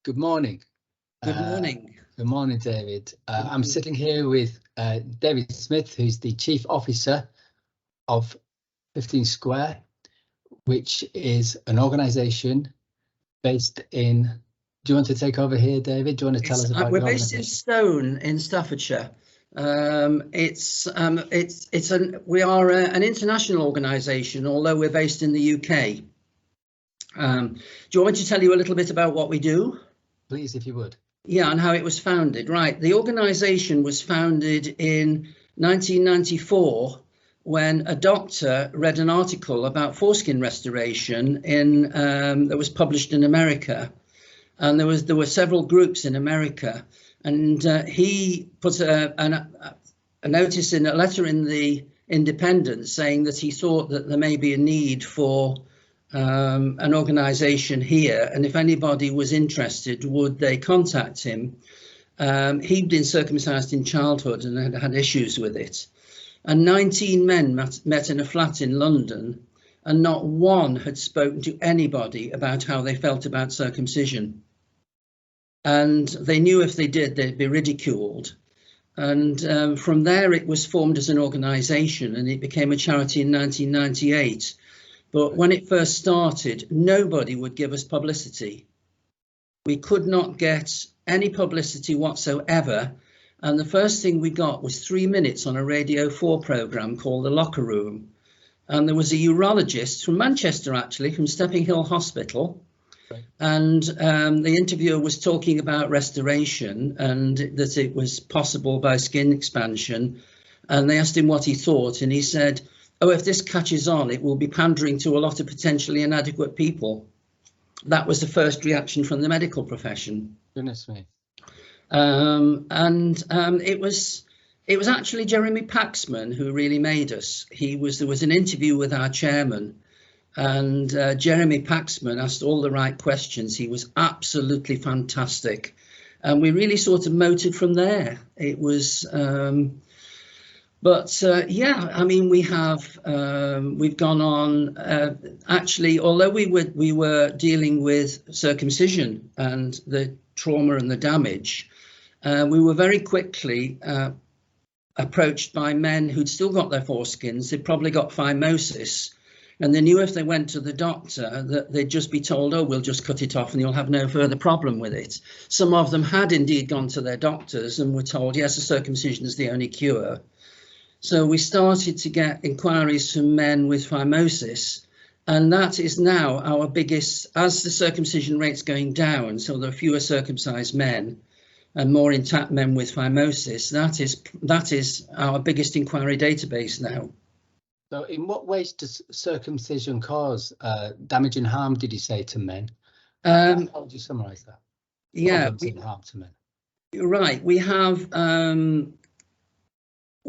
Good morning. Good morning. Good morning, David. I'm sitting here with David Smith, who's the Chief Officer of 15 Square, which is an organisation based in... Do you want to take over here, David? Do you want to tell us about We're based in Stone in Staffordshire. We are an international organisation, although we're based in the UK. Do you want me to tell you a little bit about what we do? Please, if you would. Yeah, and how it was founded. Right. The organisation was founded in 1994 when a doctor read an article about foreskin restoration that was published in America. And there were several groups in America. And he put a notice in a letter in the Independent saying that he thought that there may be a need for an organisation here, and if anybody was interested, would they contact him? He'd been circumcised in childhood and had issues with it. And 19 men met in a flat in London, and not one had spoken to anybody about how they felt about circumcision. And they knew if they did, they'd be ridiculed. And from there, it was formed as an organisation, and it became a charity in 1998. But when it first started, nobody would give us publicity. We could not get any publicity whatsoever. And the first thing we got was 3 minutes on a Radio 4 programme called The Locker Room. And there was a urologist from Manchester, actually, from Stepping Hill Hospital. Right. And the interviewer was talking about restoration and that it was possible by skin expansion. And they asked him what he thought, and he said, "Oh, if this catches on, it will be pandering to a lot of potentially inadequate people." That was the first reaction from the medical profession. Goodness me. It was actually Jeremy Paxman who really made us. There was an interview with our chairman, and Jeremy Paxman asked all the right questions. He was absolutely fantastic, and we really sort of motored from there. It was. Yeah, I mean, we've gone on, actually, although we were dealing with circumcision and the trauma and the damage, we were very quickly approached by men who'd still got their foreskins. They'd probably got phimosis, and they knew if they went to the doctor that they'd just be told, "Oh, we'll just cut it off and you'll have no further problem with it." Some of them had indeed gone to their doctors and were told, yes, a circumcision is the only cure. So we started to get inquiries from men with phimosis, and that is now our biggest, as the circumcision rate's going down, so there are fewer circumcised men and more intact men with phimosis. That is our biggest inquiry database now. So in what ways does circumcision cause damage and harm, did you say, to men? How would you summarise that? Yeah. And harm to men. You're right. We have...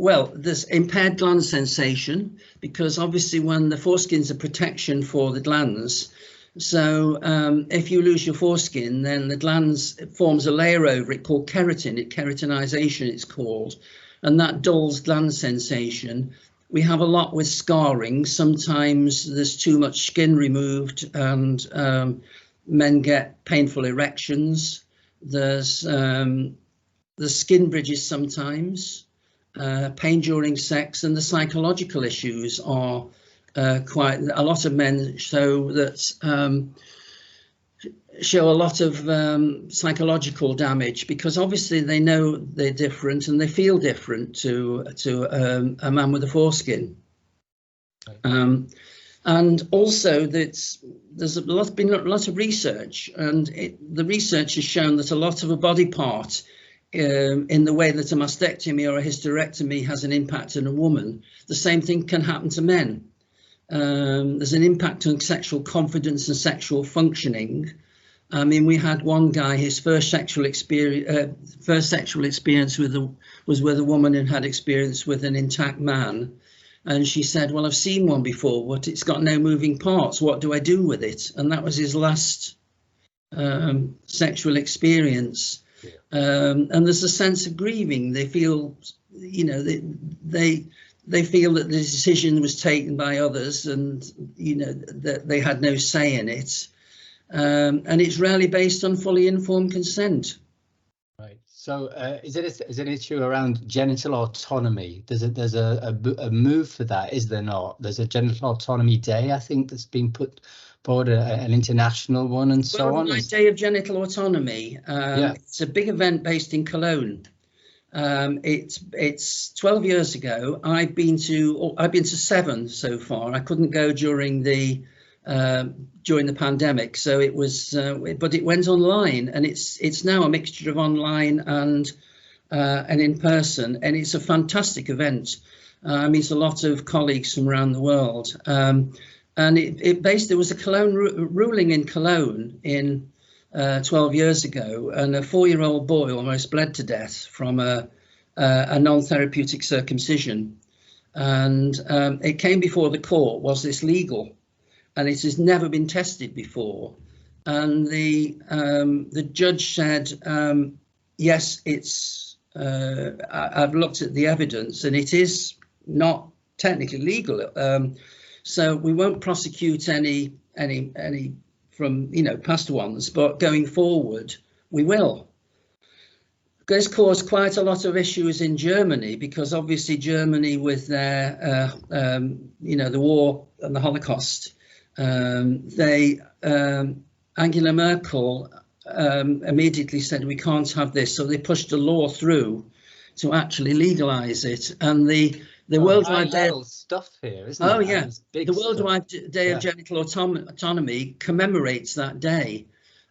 Well, there's impaired gland sensation, because obviously when the foreskin's a protection for the glands, so if you lose your foreskin, then the glands forms a layer over it called keratin, keratinization it's called, and that dulls gland sensation. We have a lot with scarring. Sometimes there's too much skin removed and men get painful erections. There's the skin bridges sometimes. Pain during sex, and the psychological issues are quite a lot of men show a lot of psychological damage, because obviously they know they're different and they feel different to a man with a foreskin. And also there's been a lot of research, and the research has shown that a lot of a body part in the way that a mastectomy or a hysterectomy has an impact on a woman, the same thing can happen to men. There's an impact on sexual confidence and sexual functioning. I mean, we had one guy, his first sexual experience was with a woman who had experience with an intact man. And she said, "Well, I've seen one before, but it's got no moving parts. What do I do with it?" And that was his last sexual experience. And there's a sense of grieving. They feel, you know, they feel that the decision was taken by others, and you know that they had no say in it. and it's rarely based on fully informed consent. Right. So is it an issue around genital autonomy? There's a move for that, is there not? There's a Genital Autonomy Day, I think, that's been put forward, an international one, and so on. Worldwide Day of Genital Autonomy. Yeah. It's a big event based in Cologne. It's 12 years ago. I've been to 7 so far. I couldn't go during the pandemic, so it was, but it went online, and it's now a mixture of online and in person, and it's a fantastic event. I meet a lot of colleagues from around the world, and there was a Cologne ruling in Cologne in 12 years ago, and a 4-year-old boy almost bled to death from a non-therapeutic circumcision, and it came before the court. Was this legal? And it has never been tested before. And the judge said, yes, it's. I've looked at the evidence, and it is not technically legal. So we won't prosecute any from past ones, but going forward we will. This caused quite a lot of issues in Germany, because obviously Germany, with their the war and the Holocaust, Angela Merkel immediately said we can't have this, so they pushed a law through to actually legalize it. And the worldwide day stuff here, isn't it? Oh yeah, the worldwide day of genital autonomy commemorates that day.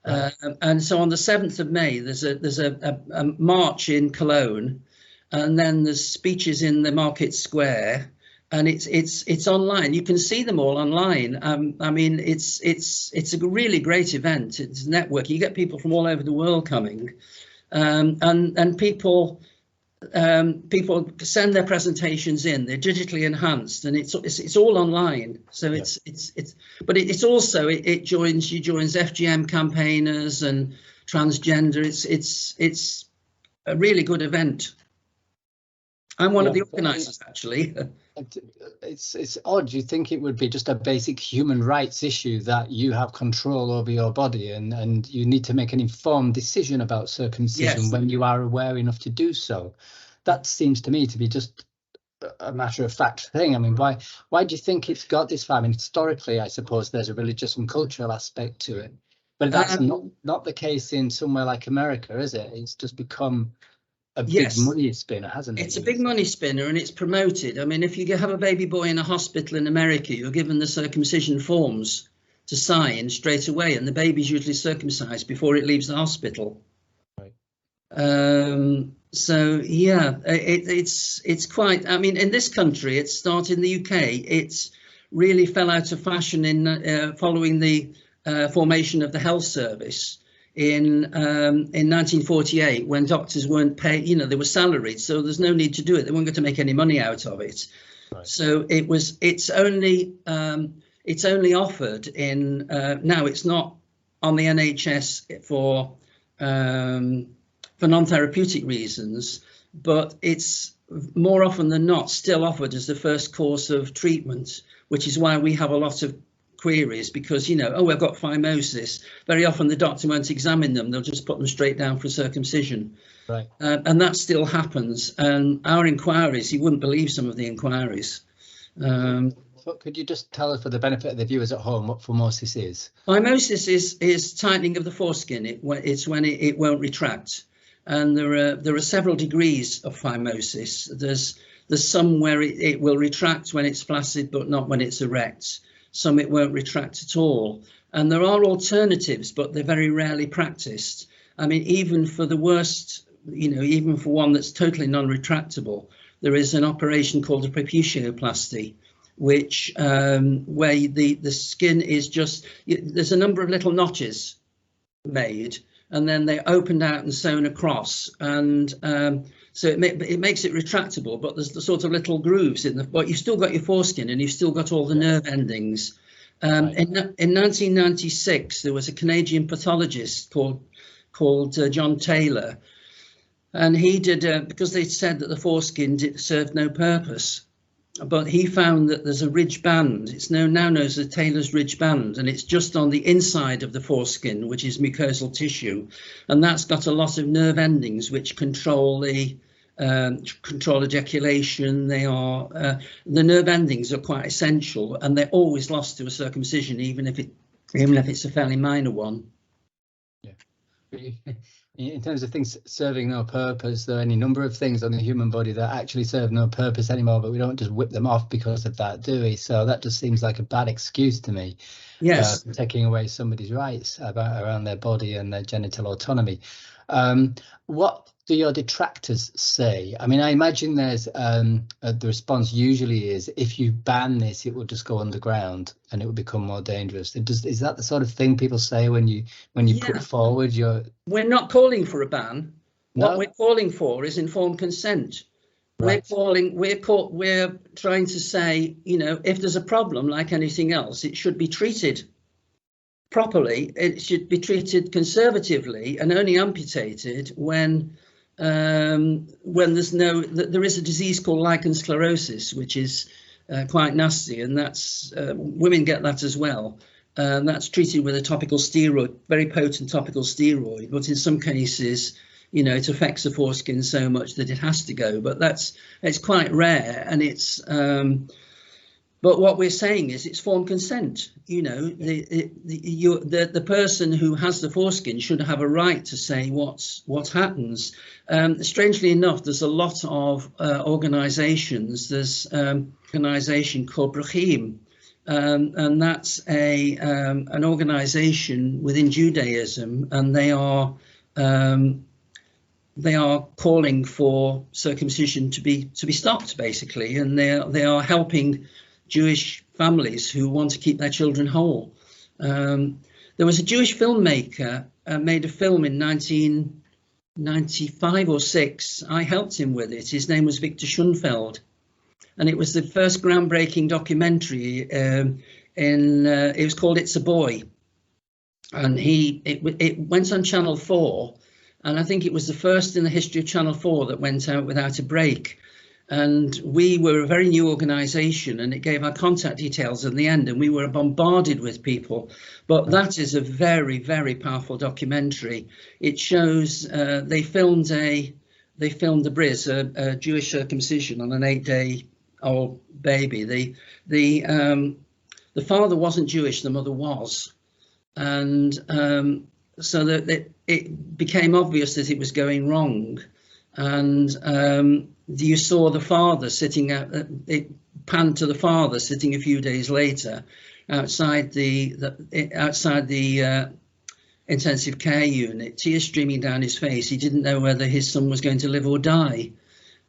Right. And so on the 7th of May, there's a march in Cologne, and then there's speeches in the market square, and it's online. You can see them all online. I mean, it's a really great event. It's a network. You get people from all over the world coming, and people send their presentations in. They're digitally enhanced, and it's all online. So you joins FGM campaigners and transgender. It's a really good event. I'm one of the organisers, actually. It's odd. You think it would be just a basic human rights issue, that you have control over your body, and you need to make an informed decision about circumcision when you are aware enough to do so. That seems to me to be just a matter of fact thing. I mean, why do you think it's got this far? I mean, historically, I suppose there's a religious and cultural aspect to it, but that's not the case in somewhere like America, is it? It's just become a big money spinner, hasn't it? It's a big money spinner, and it's promoted. I mean, if you have a baby boy in a hospital in America, you're given the circumcision forms to sign straight away, and the baby's usually circumcised before it leaves the hospital. Right. So yeah, it's quite. I mean, in this country, it started in the UK. It's really fell out of fashion in following the formation of the health service. In 1948, when doctors weren't paid, they were salaried, so there's no need to do it. They weren't going to make any money out of it. Right. So it's only offered in now. It's not on the NHS for non-therapeutic reasons, but it's more often than not still offered as the first course of treatment, which is why we have a lot of queries, because we've got phimosis. Very often the doctor won't examine them, they'll just put them straight down for circumcision. Right. And that still happens, and our inquiries, you wouldn't believe some of the inquiries. So could you just tell us, for the benefit of the viewers at home, what phimosis is? Phimosis is tightening of the foreskin. It's when it won't retract, and there are several degrees of phimosis. There's some where it will retract when it's flaccid, but not when it's erect. Some it won't retract at all. And there are alternatives, but they're very rarely practiced. I mean, even for the worst, even for one that's totally non-retractable, there is an operation called a preputioplasty, which where the skin is just, there's a number of little notches made, and then they're opened out and sewn across, and so it makes it retractable, but there's the sort of little grooves in but you've still got your foreskin, and you've still got all the nerve endings. Right. In 1996, there was a Canadian pathologist called John Taylor, and he did because they said that the foreskin served no purpose. but he found that there's a ridge band. It's now known as the Taylor's ridge band, and it's just on the inside of the foreskin, which is mucosal tissue, and that's got a lot of nerve endings which control ejaculation. They are the nerve endings are quite essential, and they're always lost to a circumcision, even if it's a fairly minor one. Yeah. In terms of things serving no purpose, there are any number of things on the human body that actually serve no purpose anymore, but we don't just whip them off because of that, do we? So that just seems like a bad excuse to me. Yes. Taking away somebody's rights around their body and their genital autonomy. What do your detractors say? I mean, I imagine there's the response usually is, if you ban this, it will just go underground and it will become more dangerous. Is that the sort of thing people say when you put forward your? We're not calling for a ban. No? What we're calling for is informed consent. Right. We're trying to say, if there's a problem like anything else, it should be treated properly. It should be treated conservatively and only amputated when there is a disease called lichen sclerosis, which is quite nasty, and that's women get that as well. That's treated with a topical steroid, very potent topical steroid, but in some cases, it affects the foreskin so much that it has to go. But it's quite rare, and it's. But what we're saying is it's informed consent. The person who has the foreskin should have a right to say what happens. Strangely enough, there's a lot of organisations. There's an organisation called Brachim, and that's an organisation within Judaism, and they are calling for circumcision to be stopped, basically, and they are helping Jewish families who want to keep their children whole. There was a Jewish filmmaker made a film in 1995 or 6. I helped him with it. His name was Victor Schunfeld, and it was the first groundbreaking documentary. It was called "It's a Boy," and it went on Channel 4, and I think it was the first in the history of Channel 4 that went out without a break. And we were a very new organisation, and it gave our contact details in the end, and we were bombarded with people. But that is a very, very powerful documentary. It shows they filmed a bris, a Jewish circumcision on an 8-day-old baby. The father wasn't Jewish, the mother was, and so that it became obvious that it was going wrong. And you saw the father sitting it panned to the father sitting a few days later outside the intensive care unit, tears streaming down his face. He didn't know whether his son was going to live or die.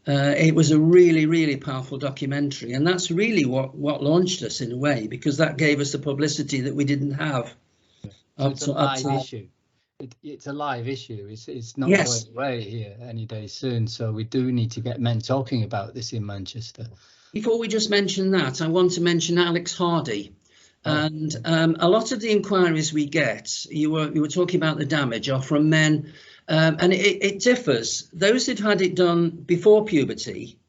It was a really, really powerful documentary, and that's really what launched us in a way, because that gave us the publicity that we didn't have. So it's a live issue. It's a live issue. It's not going away here any day soon. So we do need to get men talking about this in Manchester. Before we just mention that, I want to mention Alex Hardy. And a lot of the inquiries we get, you were talking about the damage, are from men, and it differs. Those that had it done before puberty,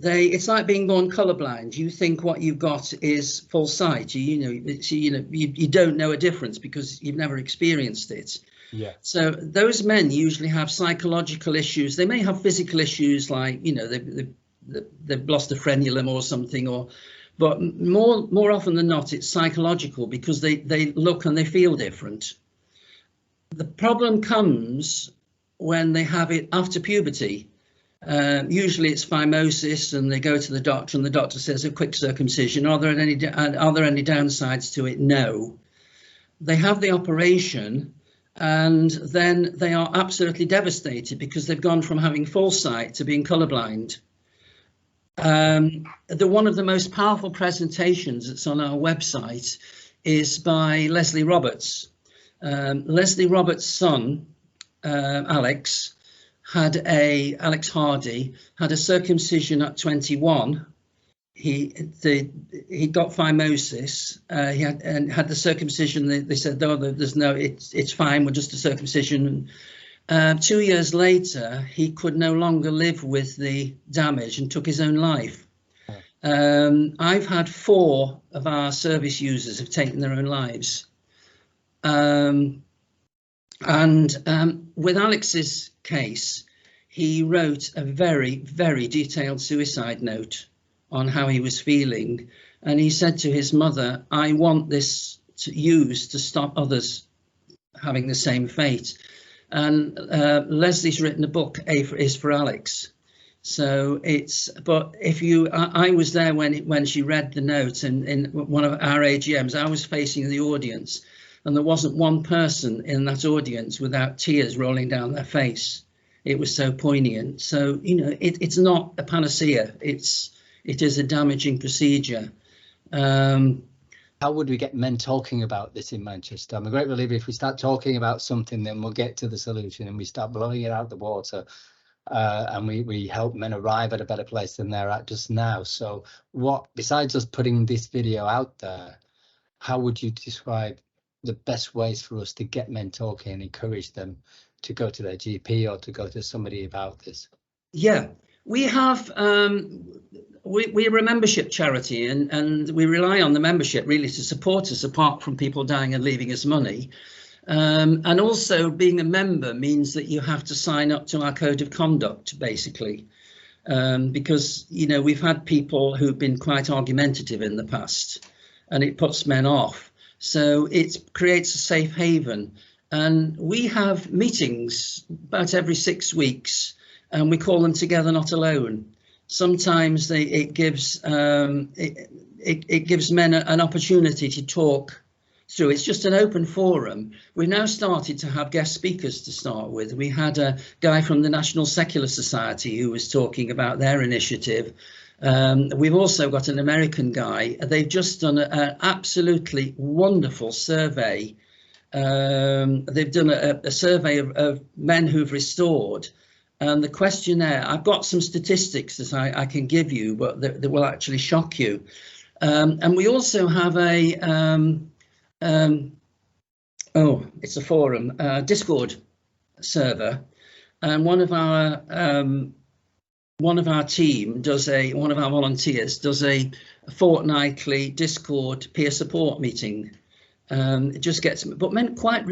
it's like being born colourblind. You think what you've got is full sight. You don't know a difference because you've never experienced it. Yeah. So those men usually have psychological issues. They may have physical issues, like they've lost a frenulum or something, but more often than not, it's psychological, because they look and they feel different. The problem comes when they have it after puberty. Usually it's phimosis, and they go to the doctor, and the doctor says a quick circumcision. Are there any downsides to it? No. They have the operation, and then they are absolutely devastated because they've gone from having full sight to being colourblind. One of the most powerful presentations that's on our website is by Leslie Roberts. Leslie Roberts' son, Alex Hardy, had a circumcision at 21. He got phimosis. He had the circumcision. They said, "Oh, there's no, it's fine. We're just a circumcision." 2 years later, he could no longer live with the damage and took his own life. I've had 4 of our service users have taken their own lives. With Alex's case, he wrote a very, very detailed suicide note on how he was feeling. And he said to his mother, I want this used to stop others having the same fate. And Leslie's written a book, A is for Alex. So it's, but if you, I was there when she read the note, and in one of our AGMs, I was facing the audience, and there wasn't one person in that audience without tears rolling down their face. It was so poignant. So, you know, it's not a panacea. It is a damaging procedure. How would we get men talking about this in Manchester? I'm a great believer if we start talking about something, then we'll get to the solution, and we start blowing it out the water. And we help men arrive at a better place than they're at just now. So what, besides us putting this video out there, how would you describe the best ways for us to get men talking and encourage them to go to their GP or to go to somebody about this? Yeah, we have, we're a membership charity, and we rely on the membership really to support us, apart from people dying and leaving us money. And also being a member means that you have to sign up to our code of conduct, basically, because, you know, we've had people who've been quite argumentative in the past, and it puts men off. So it creates a safe haven. And we have meetings about every 6 weeks, and we call them Together Not Alone. Sometimes it gives men an opportunity to talk through. It's just an open forum. We've now started to have guest speakers to start with. We had a guy from the National Secular Society who was talking about their initiative. We've also got an American guy. They've just done an absolutely wonderful survey. They've done a survey of men who've restored. And the questionnaire, I've got some statistics that I can give you, but that will actually shock you. And we also have a it's a forum, Discord server, and one of our team does one of our volunteers does a fortnightly Discord peer support meeting. It just gets, but men quite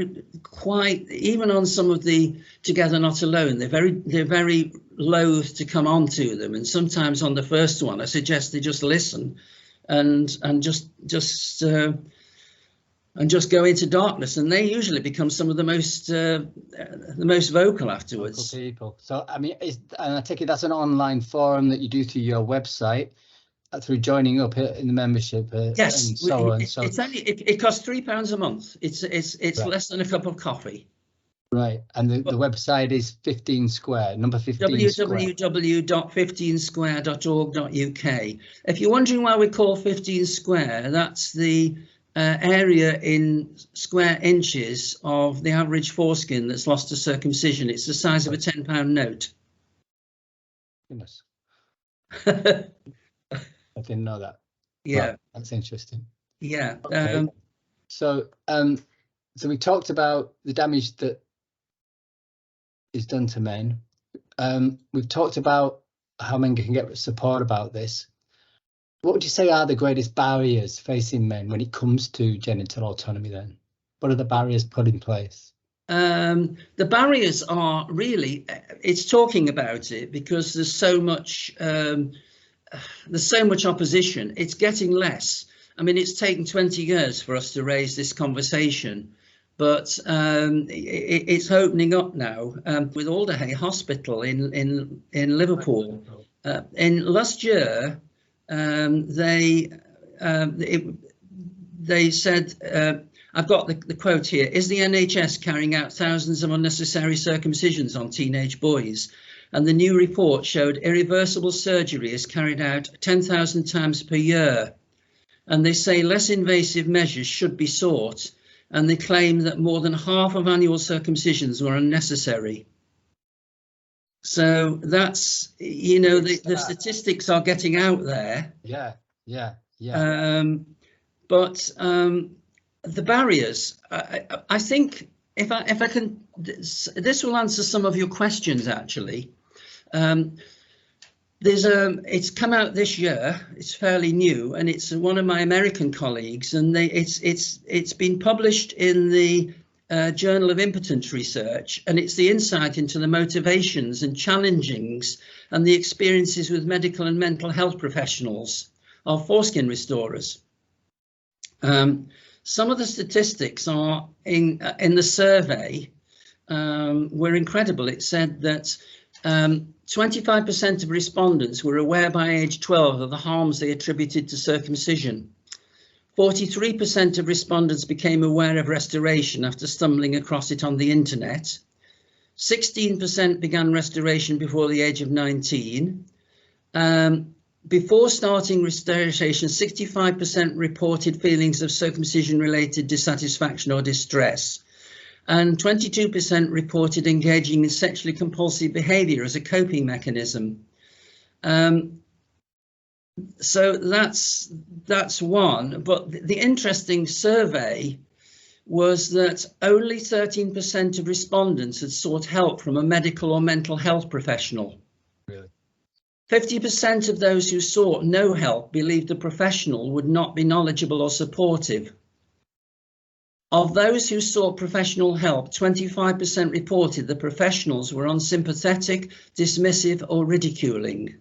even on some of the Together Not Alone, they're very loath to come on to them, and sometimes on the first one I suggest they just listen and just go into darkness, and they usually become some of the most vocal afterwards. Vocal people. So I mean, and I take it that's an online forum that you do through your website, through joining up in the membership. Yes, and so on. So it's only it costs £3 a month. It's right. Less than a cup of coffee. Right, and the website is 15 Square, number 15 www.15square.org.uk. If you're wondering why we call 15 Square, that's the area in square inches of the average foreskin that's lost to circumcision. It's the size of a £10 note. Goodness. I didn't know that. Yeah, well, that's interesting. Yeah. Okay. So we talked about the damage that is done to men. We've talked about how men can get support about this. What would you say are the greatest barriers facing men when it comes to genital autonomy then? What are the barriers put in place? The barriers are really, it's talking about it, because there's so much opposition. It's getting less. I mean, it's taken 20 years for us to raise this conversation, but it's opening up now with Alderhay Hospital in Liverpool. In last year, they said, I've got the quote here, is the NHS carrying out thousands of unnecessary circumcisions on teenage boys? And the new report showed irreversible surgery is carried out 10,000 times per year. And they say less invasive measures should be sought. And they claim that more than half of annual circumcisions were unnecessary. So that's, you know, the statistics are getting out there. Yeah. But the barriers, I think, if I can, this will answer some of your questions actually. It's come out this year. It's fairly new, and it's one of my American colleagues, and it's been published in the Journal of Impotence Research, and it's the insight into the motivations and challengings and the experiences with medical and mental health professionals of foreskin restorers. Some of the statistics are in the survey were incredible. It said that 25% of respondents were aware by age 12 of the harms they attributed to circumcision. 43% of respondents became aware of restoration after stumbling across it on the internet. 16% began restoration before the age of 19. Before starting restoration, 65% reported feelings of circumcision-related dissatisfaction or distress, and 22% reported engaging in sexually compulsive behaviour as a coping mechanism. So that's one. But the interesting survey was that only 13% of respondents had sought help from a medical or mental health professional. Really? 50% of those who sought no help believed the professional would not be knowledgeable or supportive. Of those who sought professional help, 25% reported the professionals were unsympathetic, dismissive, or ridiculing.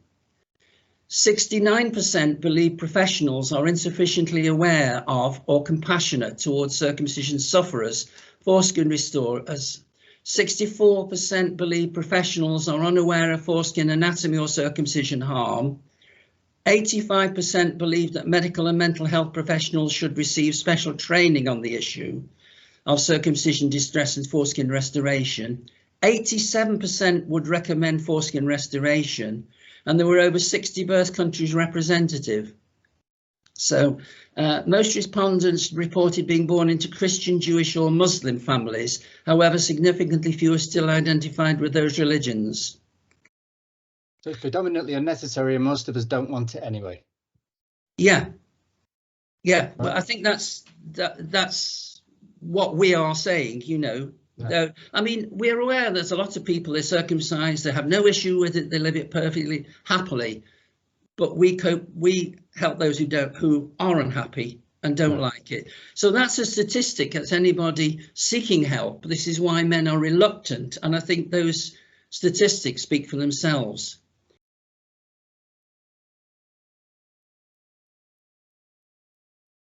69% believe professionals are insufficiently aware of or compassionate towards circumcision sufferers, foreskin restorers. 64% believe professionals are unaware of foreskin anatomy or circumcision harm. 85% believe that medical and mental health professionals should receive special training on the issue of circumcision distress and foreskin restoration. 87% would recommend foreskin restoration, and there were over 60 birth countries representative. So most respondents reported being born into Christian, Jewish or Muslim families. However, significantly fewer still identified with those religions. So it's predominantly unnecessary, and most of us don't want it anyway. Yeah, but I think that's what we are saying, you know. Yeah. I mean, we're aware there's a lot of people, they're circumcised, they have no issue with it, they live it perfectly happily. But we help those who are unhappy and don't like it. So that's a statistic that's anybody seeking help. This is why men are reluctant, and I think those statistics speak for themselves.